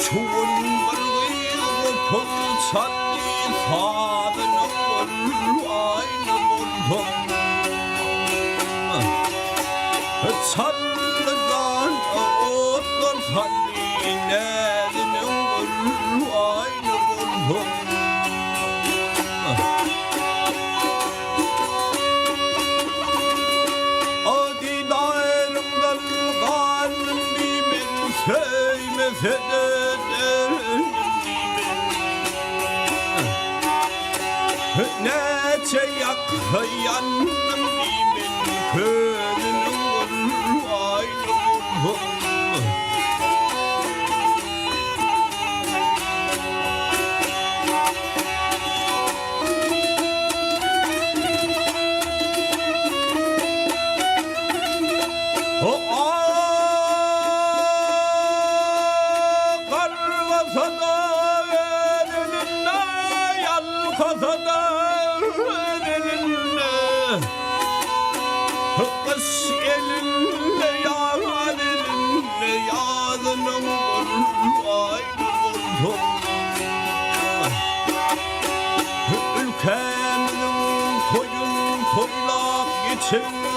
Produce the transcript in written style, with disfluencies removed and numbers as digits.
추운 벌기고 평산이 사는 월와이는 온통 산르간 어떤 산이 내리는 월와이는 온통 어디 나에는 가는 비면 세임에 세대는 비면 내 제약하얀 비면 그는 걸 아이는 ülkemin koyun toylak geçin